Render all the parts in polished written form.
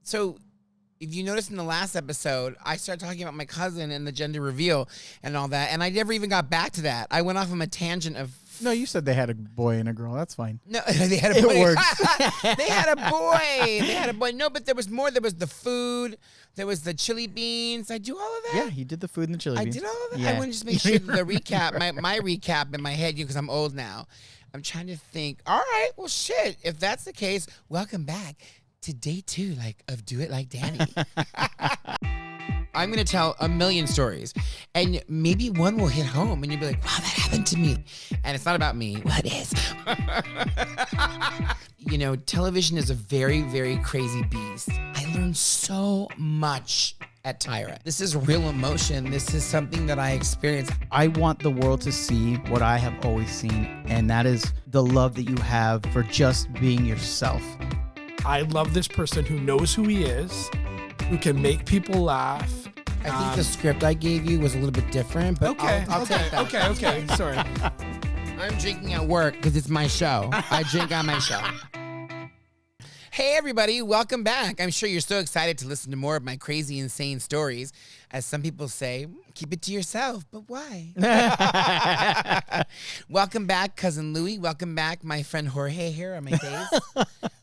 So if you noticed in the last episode, I started talking about my cousin and the gender reveal and all that, and I never even got back to that. I went off on a tangent of... No, you said they had a boy and a girl. That's fine. No, they had a boy. It works. They had a boy. They had a boy. No, but there was more. There was the food. There was the chili beans. I do all of that? Yeah, he did the food and the chili beans. I did all of that? Yeah. I want to just make sure that the recap, my recap in my head, because I'm old now. I'm trying to think, all right, well, shit. If that's the case, welcome back to day 2 of Do It Like Danny. I'm going to tell a million stories, and maybe one will hit home, and you'll be like, wow, that happened to me. And it's not about me. Well, it is. Television is a very, very crazy beast. I learned so much at Tyra. This is real emotion. This is something that I experienced. I want the world to see what I have always seen, and that is the love that you have for just being yourself. I love this person who knows who he is, who can make people laugh. I think the script I gave you was a little bit different, but I'll take that. Okay. Sorry. I'm drinking at work because it's my show. I drink on my show. Hey, everybody. Welcome back. I'm sure you're so excited to listen to more of my crazy, insane stories. As some people say, keep it to yourself, but why? Welcome back, Cousin Louie. Welcome back, my friend Jorge here on my days.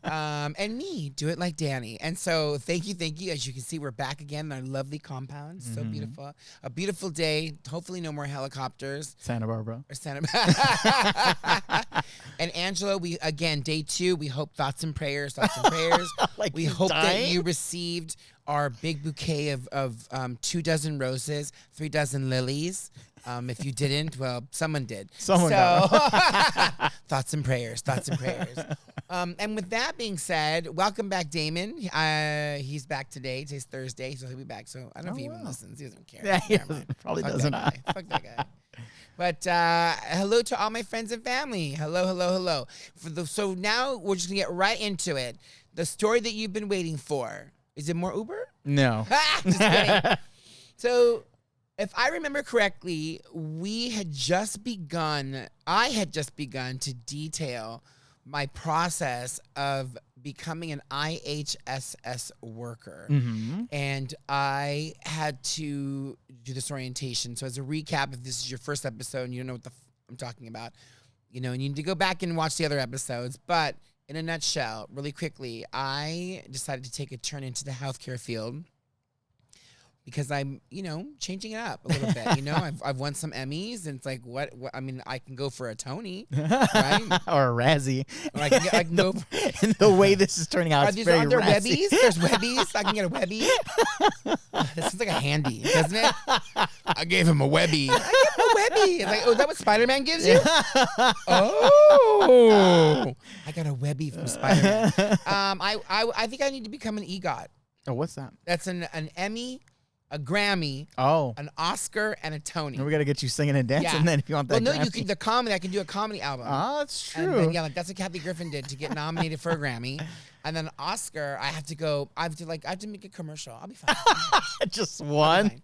And me, Do It Like Danny. And so thank you. As you can see, we're back again in our lovely compound. So beautiful. A beautiful day. Hopefully no more helicopters. Santa Barbara. Or Santa Barbara. And Angela, we again, day 2, we hope thoughts and prayers. We hope that you received our big bouquet of 2 dozen roses, 3 dozen lilies. If you didn't, well, someone did. Someone Thoughts and prayers. And with that being said, welcome back, Damon. He's back today. Today's Thursday, so he'll be back. So I don't know if he even listens. He doesn't care. Yeah, he probably doesn't. Fuck that guy. But hello to all my friends and family. Hello. So now we're just going to get right into it. The story that you've been waiting for. Is it more Uber? No. Just kidding. So if I remember correctly, I had just begun to detail my process of becoming an IHSS worker. Mm-hmm. And I had to do this orientation. So as a recap, if this is your first episode and you don't know what I'm talking about, you need to go back and watch the other episodes. But in a nutshell, really quickly, I decided to take a turn into the healthcare field because I'm, changing it up a little bit. I've won some Emmys, and it's like, what? I mean, I can go for a Tony, right? Or a Razzie. Or I can go. And the way this is turning out, it's very there Razzie. Webbies? There's Webbies. I can get a Webby. This sounds like a handy, doesn't it? I gave him a Webby. I gave him a Webby. It's like, oh, is that what Spider-Man gives you? Oh, I got a Webby from Spider-Man. I think I need to become an EGOT. Oh, what's that? That's an Emmy, a Grammy, an Oscar, and a Tony. And we got to get you singing and dancing then if you want that. Well, no, Grammy. the comedy. I can do a comedy album. Oh, that's true. And then, that's what Kathy Griffin did to get nominated for a Grammy. And then Oscar, I have to make a commercial. I'll be fine. Just one?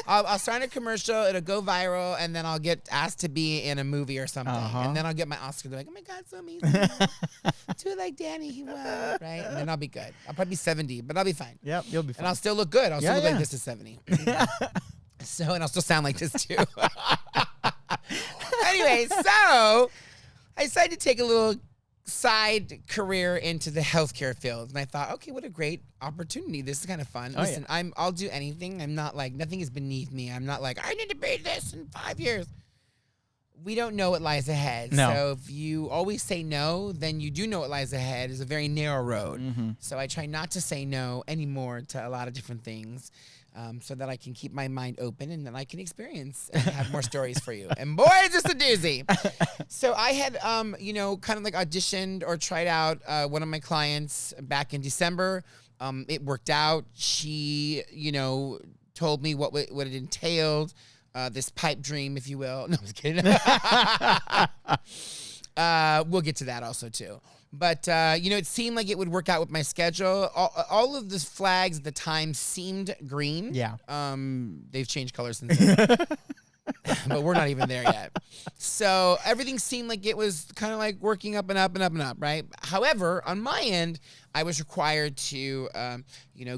I'll start a commercial. It'll go viral, and then I'll get asked to be in a movie or something. And then I'll get my Oscar. They're like, oh my God, so amazing. Do it like Danny, he won, right? And then I'll be good. I'll probably be 70, but I'll be fine. Yep, you'll be fine. And I'll still look good. I'll still look like this at 70. So, and I'll still sound like this too. Anyway, so I decided to take a little side career into the healthcare field. And I thought, okay, what a great opportunity. This is kind of fun. Listen, I'll do anything. I'm not like, nothing is beneath me. I'm not like, I need to be this in 5 years. We don't know what lies ahead. No. So if you always say no, then you do know what lies ahead. It's a very narrow road. Mm-hmm. So I try not to say no anymore to a lot of different things. So that I can keep my mind open and then I can experience and have more stories for you. And boy, is this a doozy. So I had, kind of like auditioned or tried out one of my clients back in December. It worked out. She, told me what it entailed, this pipe dream, if you will. No, I was kidding. We'll get to that also, too. But, it seemed like it would work out with my schedule. All of the flags at the time seemed green. Yeah. They've changed colors since then. but we're not even there yet. So everything seemed like it was kind of like working up and up and up and up, right? However, on my end, I was required to,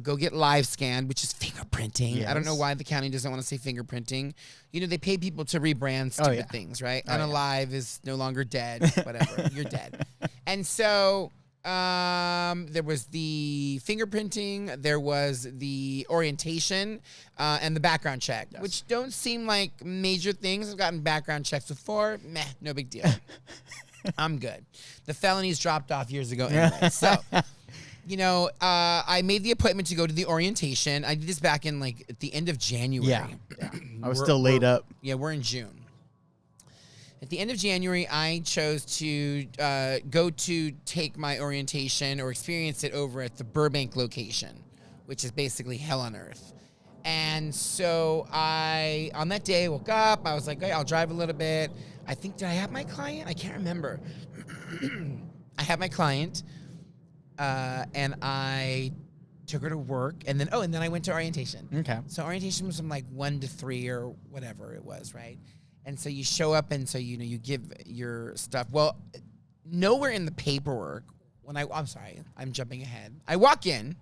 go get live scanned, which is fingerprinting. Yes. I don't know why the county doesn't want to say fingerprinting. They pay people to rebrand stupid things, right? Unalive is no longer dead. Whatever, you're dead. And so there was the fingerprinting, there was the orientation, and the background check, which don't seem like major things. I've gotten background checks before. Meh, no big deal. I'm good. The felonies dropped off years ago anyway. So, I made the appointment to go to the orientation. I did this back in at the end of January. Yeah. I was still laid up. Yeah, we're in June. At the end of January, I chose to go to take my orientation or experience it over at the Burbank location, which is basically hell on earth. And so on that day, I woke up. I was like, hey, I'll drive a little bit. Did I have my client? I can't remember. I had my client, and I took her to work, and then I went to orientation. Okay. So orientation was from 1 to 3 or whatever it was, right? And so you show up, and so you give your stuff. Well, nowhere in the paperwork I'm sorry, I'm jumping ahead. I walk in,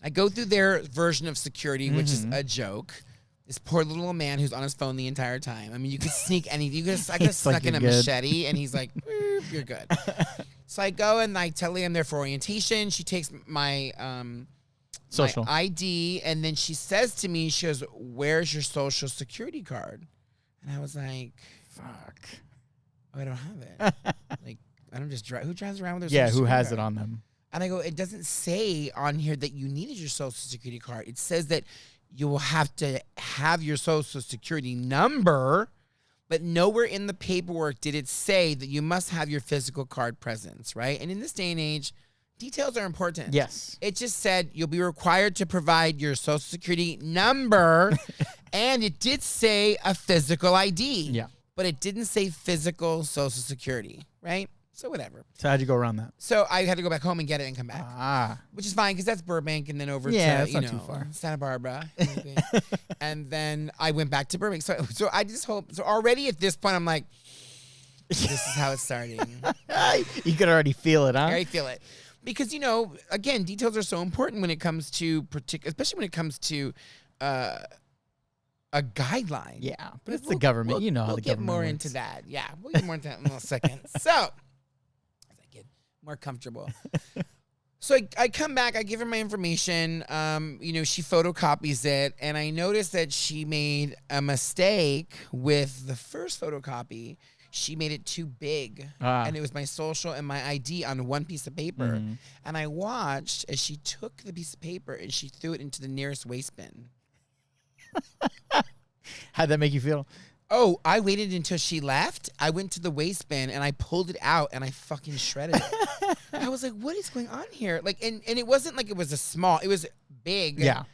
I go through their version of security, which is a joke. This poor little man who's on his phone the entire time. I mean, you could sneak anything. I could snuck in a machete, and he's like, "You're good." So I go and I tell her I'm there for orientation. She takes my social my ID, and then she says to me, she goes, "Where's your social security card?" And I was like, "Fuck, I don't have it." I don't just drive. Who drives around with their yeah? social Who security has card? it on them? And I go, it doesn't say on here that you needed your social security card. It says that you will have to have your social security number, but nowhere in the paperwork did it say that you must have your physical card presence, right? And in this day and age, details are important. Yes. It just said you'll be required to provide your social security number, and it did say a physical ID. Yeah. But it didn't say physical social security, right? So whatever. So how'd you go around that? So I had to go back home and get it and come back. Which is fine because that's Burbank and then over to, that's not too far. Santa Barbara. And then I went back to Burbank. So I just hope, so already at this point I'm like, this is how it's starting. You could already feel it, huh? I already feel it. Because, again, details are so important when it comes to, especially when it comes to a guideline. Yeah, but it's the government. How the government We'll get more works. into that. Yeah, we'll get more into that in a second. So, as I get more comfortable. So I come back, I give her my information. She photocopies it, and I noticed that she made a mistake with the first photocopy. She made it too big, and it was my social and my ID on one piece of paper. Mm-hmm. And I watched as she took the piece of paper and she threw it into the nearest waste bin. How'd that make you feel? Oh, I waited until she left. I went to the waste bin and I pulled it out and I fucking shredded it. I was like, what is going on here? And it wasn't like it was it was big. Yeah.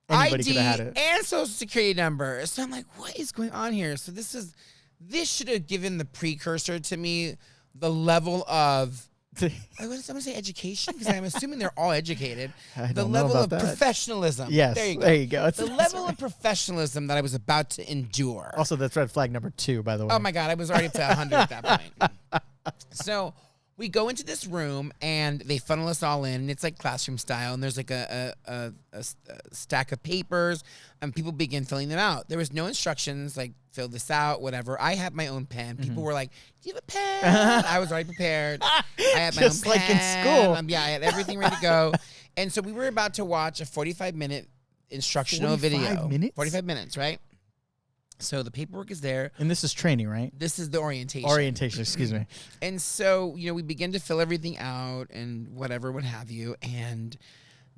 Anybody ID could have had it. and social security number. So I'm like, what is going on here? So this should have given the precursor to me the level of, I'm going to say education because I'm assuming they're all educated. I The don't know level about of that. professionalism. Yes, There you go. It's The level of professionalism that I was about to endure. Also, that's red flag number 2, by the way. Oh my God, I was already up to 100 at that point. So we go into this room and they funnel us all in, and it's like classroom style, and there's like a stack of papers, and people begin filling them out. There was no instructions, like fill this out, whatever. I had my own pen. People were like, do you have a pen? I was already prepared. I had my Just own pen. like in school. Yeah, I had everything ready to go. And so we were about to watch a 45-minute instructional 45 video. minutes? 45 minutes, right? So the paperwork is there. And this is training, right? This is the orientation. Orientation, excuse me. And so, we begin to fill everything out and whatever, what have you. And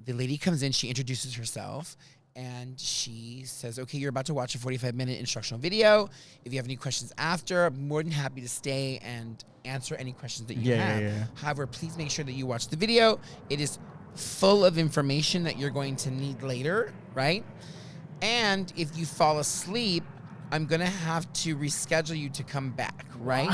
the lady comes in, she introduces herself, and she says, okay, you're about to watch a 45-minute instructional video. If you have any questions after, I'm more than happy to stay and answer any questions that you have. Yeah. However, please make sure that you watch the video. It is full of information that you're going to need later, right? And if you fall asleep, I'm going to have to reschedule you to come back, right?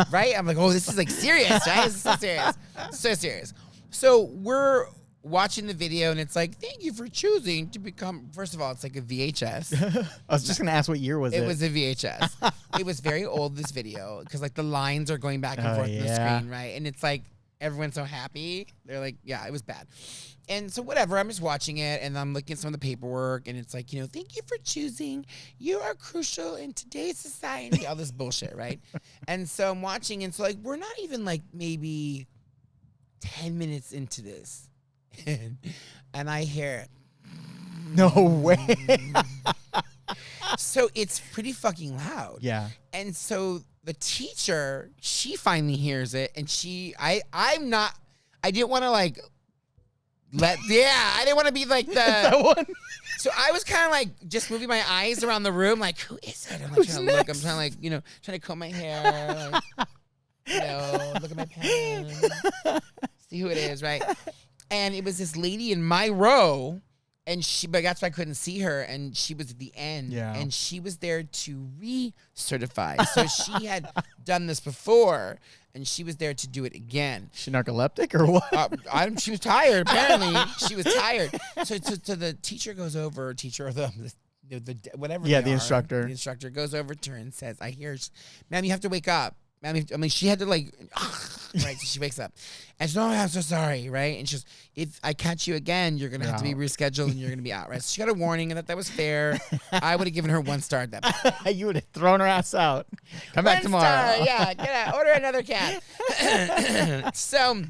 Right? I'm like, oh, this is like serious, right? This is so serious. So serious. So we're watching the video, and it's like, thank you for choosing to become. First of all, it's like a VHS. I was just gonna ask what year was it? It was a VHS. It was very old, this video, because like the lines are going back and forth on the screen, right? And it's like everyone's so happy. They're like, yeah, it was bad. And so whatever, I'm just watching it, and I'm looking at some of the paperwork, and it's like, thank you for choosing. You are crucial in today's society. All this bullshit, right? And so I'm watching, and so like we're not even like maybe 10 minutes into this, and I hear it. No way. So it's pretty fucking loud. Yeah. And so the teacher, she finally hears it, and I didn't want to like I didn't want to be like That one. So I was kind of like just moving my eyes around the room, like, who is it? I'm like trying to look. I'm trying to like, trying to comb my hair, like, look at my pen, see who it is, right? And it was this lady in my row, but that's why I couldn't see her, and she was at the end, and she was there to recertify. So she had done this before, and she was there to do it again. She narcoleptic or what? She was tired, apparently. She was tired. So the teacher goes over, or the whatever. Yeah, the instructor. The instructor goes over to her and says, ma'am, you have to wake up. Ma'am, she had to like, right, so she wakes up. And she's like, oh, I'm so sorry, right? And she's, if I catch you again, you're going to have to be rescheduled and you're going to be out, right? So she got a warning, and that was fair. I would have given her 1 star at that point. You would have thrown her ass out. Come back tomorrow. 1 star, yeah, get out. Order another cat. So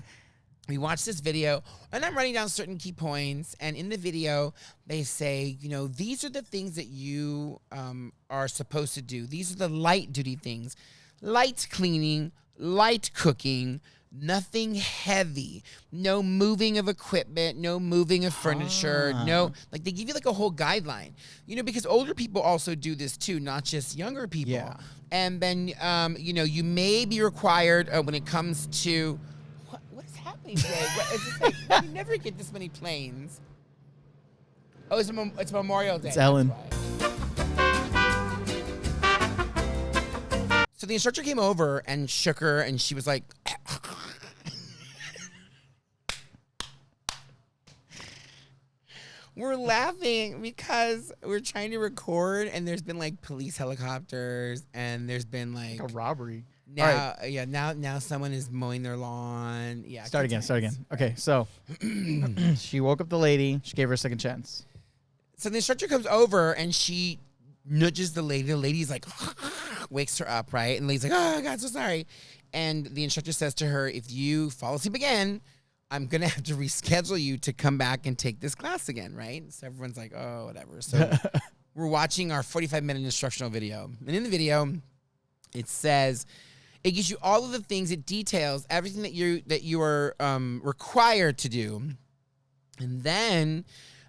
we watched this video, and I'm writing down certain key points. And in the video, they say, these are the things that you are supposed to do. These are the light duty things. Light cleaning, light cooking, nothing heavy, no moving of equipment, no moving of furniture, like they give you like a whole guideline, because older people also do this too, not just younger people. Yeah. And then, you may be required when it comes to, what is happening today? It's just like, you never get this many planes. Oh, it's Memorial Day. It's Ellen. So the instructor came over and shook her, and she was like, we're laughing because we're trying to record, and there's been like police helicopters, and there's been like a robbery. Now, now someone is mowing their lawn. Yeah. Start again. Okay, so she woke up the lady. She gave her a second chance. So the instructor comes over, and she nudges the lady. The lady's like, wakes her up, right? And the lady's like, oh, God, so sorry. And the instructor says to her, if you fall asleep again, I'm going to have to reschedule you to come back and take this class again, right? So everyone's like, oh, whatever. So we're watching our 45-minute instructional video. And in the video, it says, it gives you all of the things, it details everything that you are required to do. And then,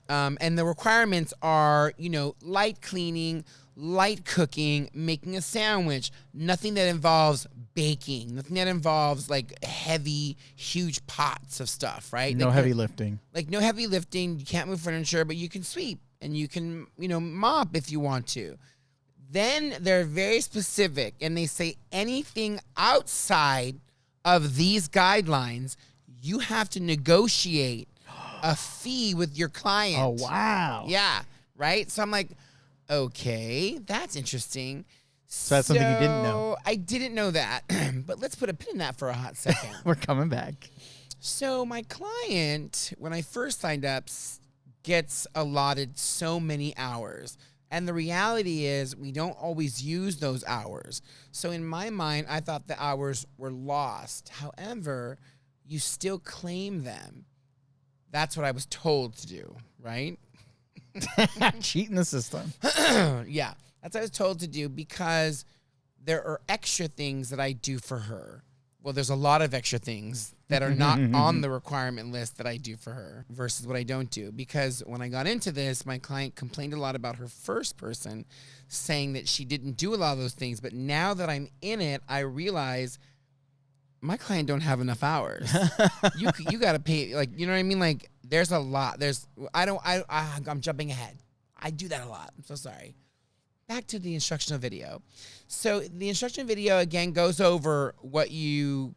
and the requirements are, light cleaning, light cooking, making a sandwich, nothing that involves baking, nothing that involves like heavy, huge pots of stuff, right? No heavy lifting. Like no heavy lifting. You can't move furniture, but you can sweep and you can, mop if you want to. Then they're very specific, and they say anything outside of these guidelines, you have to negotiate a fee with your client. Oh, wow. Yeah, right? So I'm like, okay, that's interesting. So that's something you didn't know. I didn't know that, but let's put a pin in that for a hot second. We're coming back. So my client, when I first signed up, gets allotted so many hours. And the reality is we don't always use those hours. So in my mind, I thought the hours were lost. However, you still claim them. That's what I was told to do, right? Cheating the system. Yeah, that's what I was told to do because there are extra things that I do for her. Well, there's a lot of extra things that are not on the requirement list that I do for her versus what I don't do. Because when I got into this, my client complained a lot about her first person, saying that she didn't do a lot of those things. But now that I'm in it, I realize my client don't have enough hours. You got to pay, like, you know what I mean? Like, there's a lot. I'm jumping ahead. I do that a lot. I'm so sorry. Back to the instructional video. So the instructional video, again, goes over what you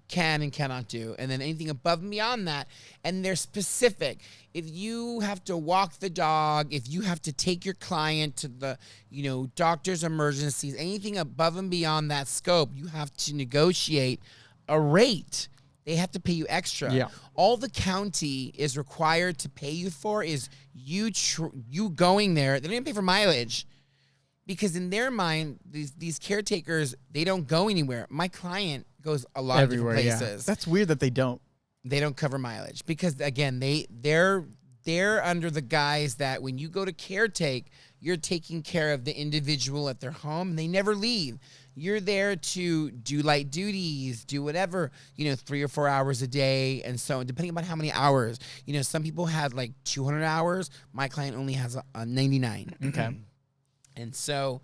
can and cannot do. And then anything above and beyond that. And they're specific. If you have to walk the dog, if you have to take your client to the, doctor's emergencies, anything above and beyond that scope, you have to negotiate a rate. They have to pay you extra. Yeah. All the county is required to pay you for is you going there. They don't even pay for mileage. Because in their mind, these caretakers, they don't go anywhere. My client goes a lot Everywhere, of different places. That's weird that they don't. They don't cover mileage because, again, they're under the guise that when you go to caretake, you're taking care of the individual at their home. And they never leave. You're there to do light duties, do whatever, 3 or 4 hours a day, and so on, depending on how many hours. Some people had like 200 hours. My client only has a 99. Okay. And so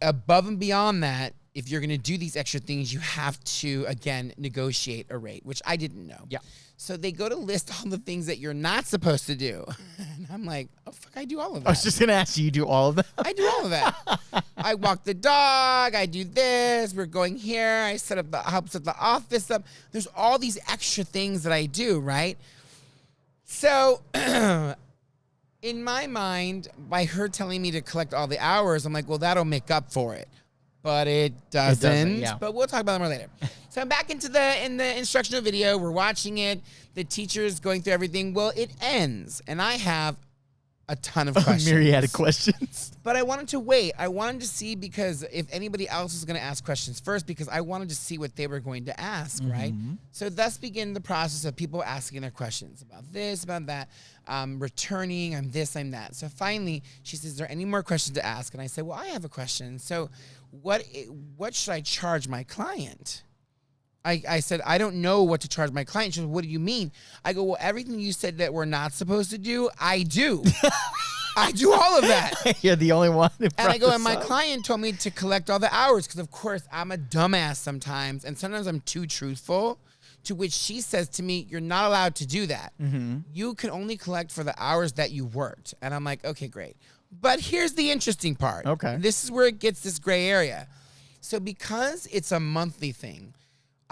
above and beyond that, if you're going to do these extra things, you have to, again, negotiate a rate, which I didn't know. Yeah. So they go to list all the things that you're not supposed to do. And I'm like, oh, fuck, I do all of that. I was just going to ask you do all of that? I do all of that. I walk the dog. I do this. We're going here. I help set the office up. There's all these extra things that I do, right? So in my mind, by her telling me to collect all the hours, I'm like, well, that'll make up for it. But it doesn't. Yeah. But we'll talk about it more later. So I'm back in the instructional video. We're watching it. The teacher's going through everything. Well, it ends, and I have a ton of questions. A myriad of questions. But I wanted to wait. I wanted to see because if anybody else was going to ask questions first, because I wanted to see what they were going to ask, right? So thus began the process of people asking their questions about this, about that, returning, I'm this, I'm that. So finally, she says, is there any more questions to ask? And I said, well, I have a question. So what should I charge my client? I said, I don't know what to charge my client. She said, what do you mean? I go, well, everything you said that we're not supposed to do, I do. I do all of that. You're the only one. And I go, and my client told me to collect all the hours because, of course, I'm a dumbass sometimes. And sometimes I'm too truthful, to which she says to me, you're not allowed to do that. You can only collect for the hours that you worked. And I'm like, okay, great. But here's the interesting part. Okay. This is where it gets this gray area. So because it's a monthly thing,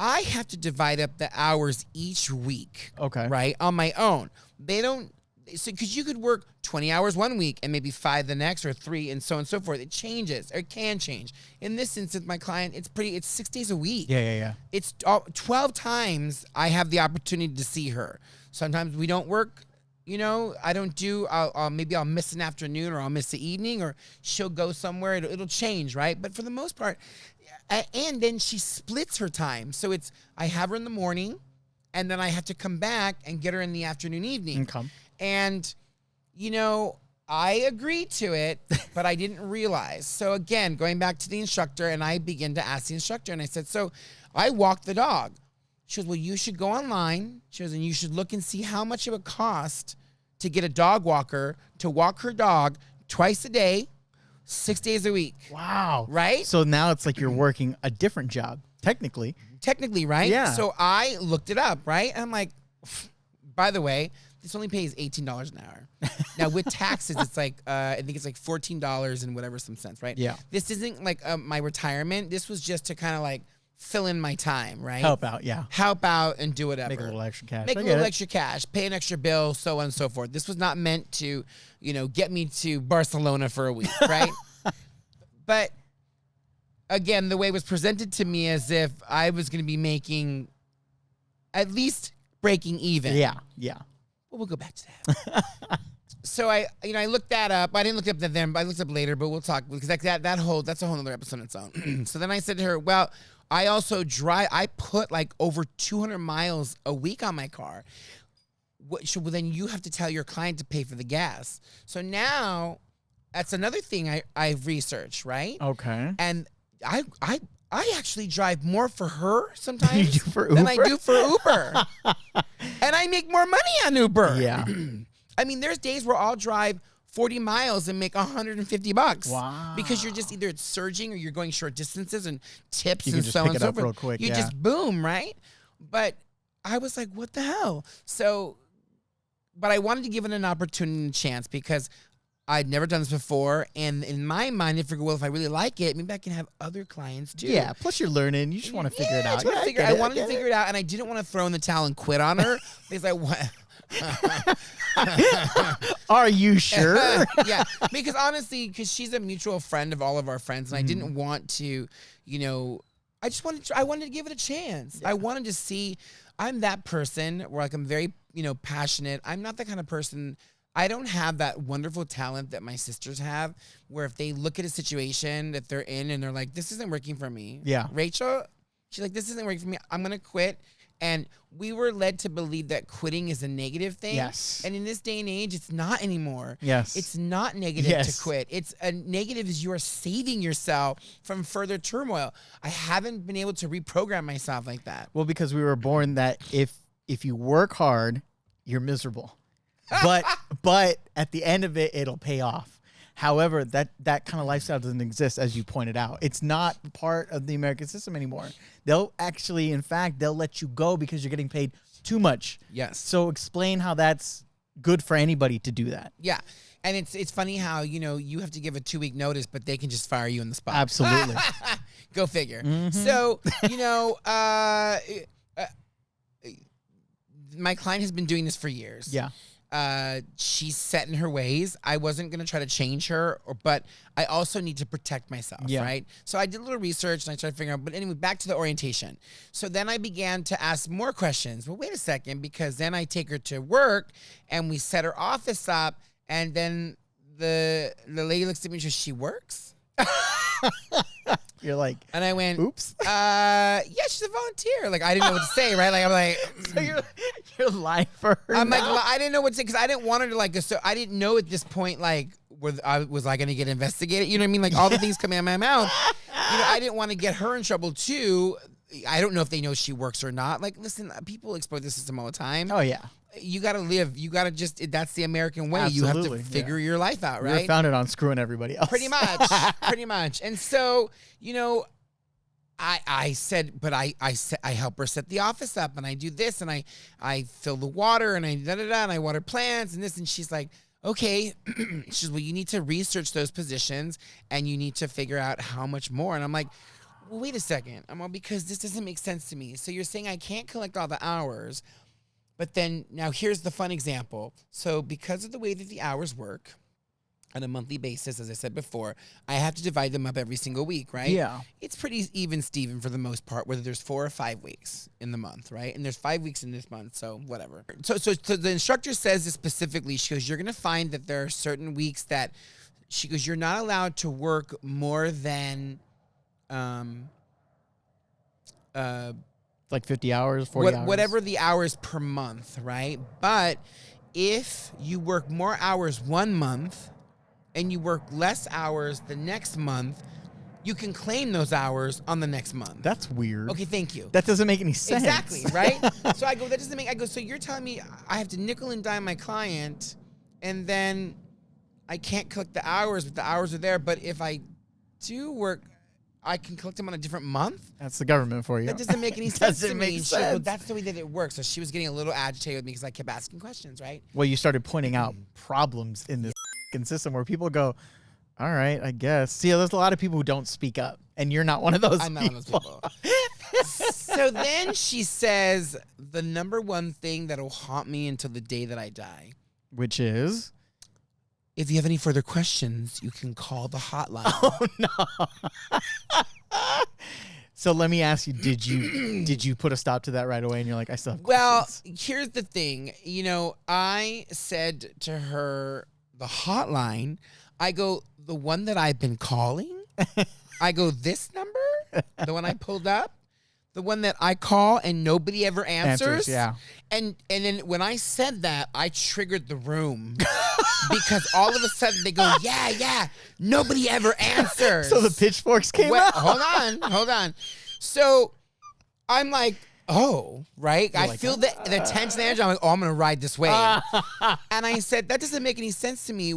I have to divide up the hours each week. Okay. Right? On my own. They don't, so because you could work 20 hours one week and maybe 5 the next or 3 and so on and so forth. It changes or it can change. In this instance, my client, it's 6 days a week. Yeah. It's 12 times I have the opportunity to see her. Sometimes we don't work. I don't do, maybe I'll miss an afternoon or I'll miss the evening or she'll go somewhere. It'll change, right? But for the most part, and then she splits her time. So I have her in the morning and then I have to come back and get her in the afternoon, evening. Okay. And, I agreed to it, but I didn't realize. So again, going back to the instructor and I began to ask the instructor and I said, so I walk the dog. She goes, well, you should go online. She goes, and you should look and see how much it would cost to get a dog walker to walk her dog twice a day, 6 days a week. Wow. Right? So now it's like you're working a different job, technically. Technically, right? Yeah. So I looked it up, right? And I'm like, by the way, this only pays $18 an hour. Now with taxes, it's like, I think it's like $14 and whatever some cents, right? Yeah. This isn't like my retirement. This was just to kind of like fill in my time, right? Help out, yeah. Help out and do whatever. Make a little extra cash. Make I a get little it. extra cash, pay an extra bill, so on and so forth. This was not meant to, get me to Barcelona for a week, right? But again, the way it was presented to me as if I was going to be making at least breaking even. Yeah. Well, we'll go back to that. So I looked that up. I didn't look up that then, but I looked up later, but we'll talk because that's a whole other episode on its own. So then I said to her, well, I also I put like over 200 miles a week on my car. So then you have to tell your client to pay for the gas. So now that's another thing I've researched, right? Okay. And I actually drive more for her sometimes You do for than I Uber? do for Uber. And I make more money on Uber. Yeah. I mean, there's days where I'll drive 40 miles and make $150. Wow. Because you're just either surging or you're going short distances and tips You can and just so pick on and it so up forth. real quick, You yeah. just boom, right? But I was like, what the hell? So, but I wanted to give it an opportunity and chance because I'd never done this before, and in my mind, I figured, well, if I really like it, maybe I can have other clients too. Yeah. Plus, you're learning. You just want to figure it out. I wanted to figure it out, and I didn't want to throw in the towel and quit on her because I what. Are you sure? Yeah, because honestly, because she's a mutual friend of all of our friends, and I didn't want to, I wanted to give it a chance. Yeah. I wanted to see. I'm that person where like I'm very, passionate. I'm not the kind of person. I don't have that wonderful talent that my sisters have, where if they look at a situation that they're in and they're like, "This isn't working for me." Yeah, Rachel, she's like, "This isn't working for me. I'm gonna quit." And we were led to believe that quitting is a negative thing. Yes. And in this day and age, it's not anymore. Yes. It's not negative to quit. It's a negative is you are saving yourself from further turmoil. I haven't been able to reprogram myself like that. Well, because we were born that if you work hard, you're miserable. But at the end of it, it'll pay off. However, that kind of lifestyle doesn't exist, as you pointed out. It's not part of the American system anymore. They'll actually, in fact, they'll let you go because you're getting paid too much. Yes. So explain how that's good for anybody to do that. Yeah. And it's funny how, you have to give a 2-week notice, but they can just fire you on the spot. Absolutely. Go figure. Mm-hmm. So, my client has been doing this for years. Yeah. She's set in her ways. I wasn't going to try to change her, but I also need to protect myself, right? So I did a little research and I tried to figure out, but anyway, back to the orientation. So then I began to ask more questions. Well, wait a second, because then I take her to work and we set her office up, and then the lady looks at me and says, "She works?" You're like, and I went, "Oops." Yeah, she's a volunteer. Like I didn't know what to say, right? Like I'm like, so you're lying for her. I'm now? like, I didn't know what to say because I didn't want her to so I didn't know at this point was I going to get investigated? You know what I mean? Like all the things coming out of my mouth. I didn't want to get her in trouble too. I don't know if they know she works or not. Like, listen, people exploit the system all the time. Oh yeah. You got to live. You got to that's the American way. Absolutely. You have to figure your life out, right? We're founded on screwing everybody else. Pretty much. And so, I said, but I help her set the office up, and I do this, and I fill the water, and I and I water plants and this, and she's like, okay. She's, well, you need to research those positions, and you need to figure out how much more. And I'm like, well, wait a second. I'm all, because this doesn't make sense to me. So you're saying I can't collect all the hours, but then now here's the fun example. So because of the way that the hours work on a monthly basis, as I said before, I have to divide them up every single week, right? Yeah. It's pretty even, Steven, for the most part, whether there's 4 or 5 weeks in the month, right? And there's 5 weeks in this month, so whatever. So the instructor says this specifically. She goes, you're going to find that there are certain weeks that, she goes, you're not allowed to work more than, like 50 hours, 40 hours. Whatever the hours per month, right? But if you work more hours one month and you work less hours the next month, you can claim those hours on the next month. That's weird. Okay, thank you. That doesn't make any sense. Exactly, right? So I go, that doesn't make, I go, so you're telling me I have to nickel and dime my client and then I can't collect the hours, but the hours are there. But if I do work, I can collect them on a different month? That's the government for you. That doesn't make any sense to me. Make sense. Well, that's the way that it works. So she was getting a little agitated with me because I kept asking questions, right? Well, you started pointing out problems in this system where people go, all right, I guess. See, there's a lot of people who don't speak up, and you're not one of those I'm not one of those people. So then she says the number one thing that'll haunt me until the day that I die. Which is? If you have any further questions, you can call the hotline. Oh, no. So let me ask you, did you put a stop to that right away? And you're like, I still have questions. Well, here's the thing. I said to her, the hotline, I go, the one that I've been calling? I go, this number? The one I pulled up? The one that I call and nobody ever answers? Yeah. And then when I said that, I triggered the room. Because all of a sudden they go, yeah, nobody ever answers. So the pitchforks came out. Hold on. So I'm like, oh, right? I feel the tension energy. I'm like, oh, I'm going to ride this wave. And I said, that doesn't make any sense to me.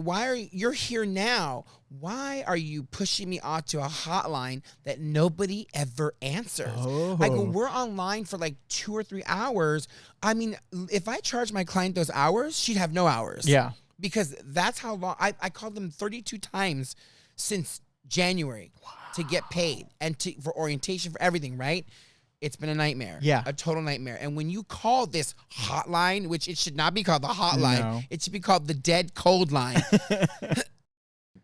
You're here now. Why are you pushing me out to a hotline that nobody ever answers? Oh. I go, we're online for like 2 or 3 hours. I mean, if I charge my client those hours, she'd have no hours. Yeah. because that's how long I called them 32 times since January to get paid and for orientation, for everything, right? It's been a nightmare. Yeah. A total nightmare. And when you call this hotline, which it should not be called the hotline, No. it should be called the dead cold line.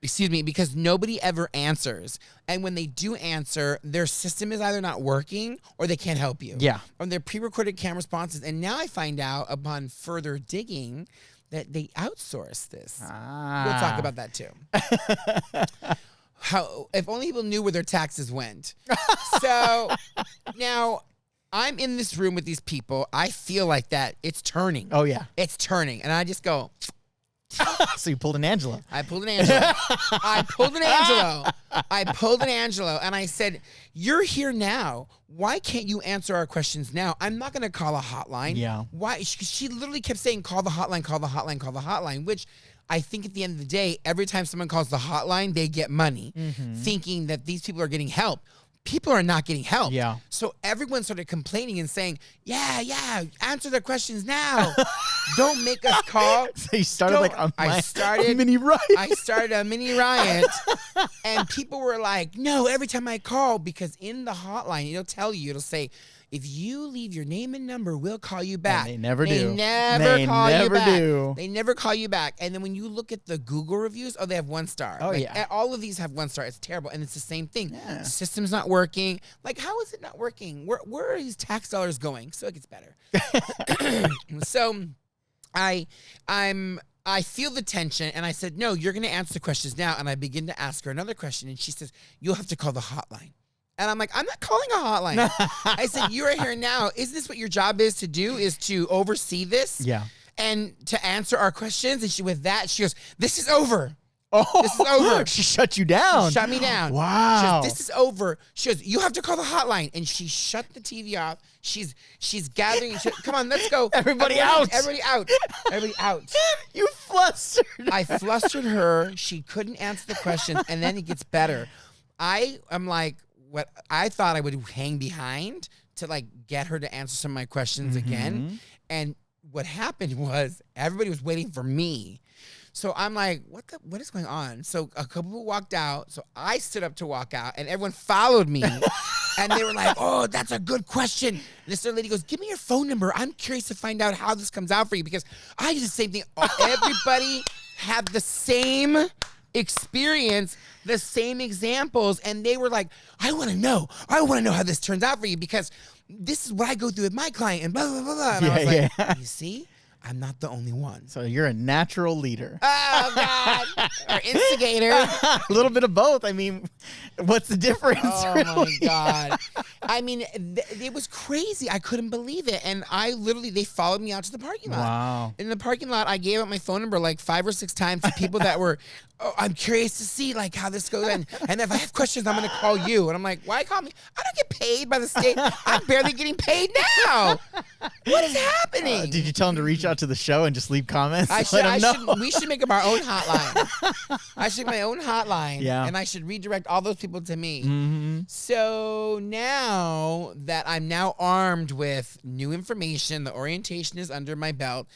Excuse me, because nobody ever answers. And when they do answer, their system is either not working or they can't help you. Yeah. Or they're pre-recorded camera responses. And now I find out upon further digging that they outsource this. We'll talk about that too. How, if only people knew where their taxes went. So now I'm in this room with these people. I feel like that it's turning. Oh, yeah. It's turning. And I just go, So you pulled an Angela. I pulled an Angelo. I pulled an Angelo. I pulled an Angelo. And I said, you're here now. Why can't you answer our questions now? I'm not going to call a hotline. Yeah. Why? She literally kept saying, call the hotline, call the hotline, call the hotline, which I think at the end of the day, every time someone calls the hotline, they get money, thinking that these people are getting help. People are not getting help. Yeah. So everyone started complaining and saying, yeah, answer the questions now. Don't make us call. So you started like a mini riot. I started a mini riot. And people were like, no, every time I call, because in the hotline, it'll tell you, it'll say, if you leave your name and number, we'll call you back. And they never do. They never call you back. do. They never call you back. And then when you look at the Google reviews, they have 1 star. Oh, yeah. All of these have 1 star. It's terrible. And it's the same thing. Yeah. The system's not working. Like, how is it not working? Where are these tax dollars going? So it gets better. So I feel the tension, and I said, no, you're going to answer the questions now. And I begin to ask her another question, and she says, you'll have to call the hotline. And I'm like, I'm not calling a hotline. I said, you are here now. Isn't this what your job is to do, is to oversee this? Yeah. And to answer our questions? And with that, she goes, this is over. Oh, This is over. She shut you down. Shut me down. Wow. She goes, this is over. She goes, you have to call the hotline. And she shut the TV off. She's gathering. Come on, let's go. Everybody out. Everybody out. Everybody out. You flustered. I flustered her. She couldn't answer the questions. And then it gets better. I'm like, what I thought I would hang behind to like get her to answer some of my questions again. And what happened was everybody was waiting for me. So I'm like, what is going on? So a couple people walked out. So I stood up to walk out and everyone followed me. And they were like, oh, that's a good question. And this other lady goes, give me your phone number. I'm curious to find out how this comes out for you, because I did the same thing. Everybody had the same experience, the same examples, and they were like, I want to know how this turns out for you, because this is what I go through with my client, and blah blah blah blah. And I was like, you see, I'm not the only one. So you're a natural leader. Oh God, or instigator. A little bit of both. I mean, what's the difference? Oh really? my God. I mean, it was crazy. I couldn't believe it. And they followed me out to the parking lot. Wow. In the parking lot, I gave out my phone number like 5 or 6 times to people that were, oh, I'm curious to see like how this goes. And if I have questions, I'm going to call you. And I'm like, why call me? I don't get paid by the state. I'm barely getting paid now. What is happening? Did you tell him to reach out to the show and just leave comments? We should make up our own hotline. I should make my own hotline. Yeah. And I should redirect all those people to me. So now that I'm now armed with new information, the orientation is under my belt,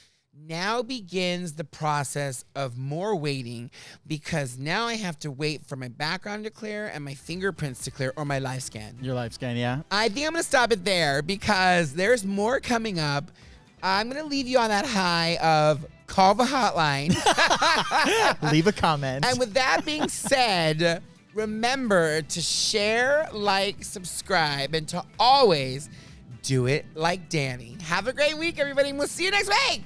now begins the process of more waiting, because now I have to wait for my background to clear and my fingerprints to clear, or my live scan. Your live scan, yeah. I think I'm going to stop it there, because there's more coming up. I'm going to leave you on that high of call the hotline. Leave a comment. And with that being said, remember to share, like, subscribe, and to always do it like Danny. Have a great week, everybody, and we'll see you next week.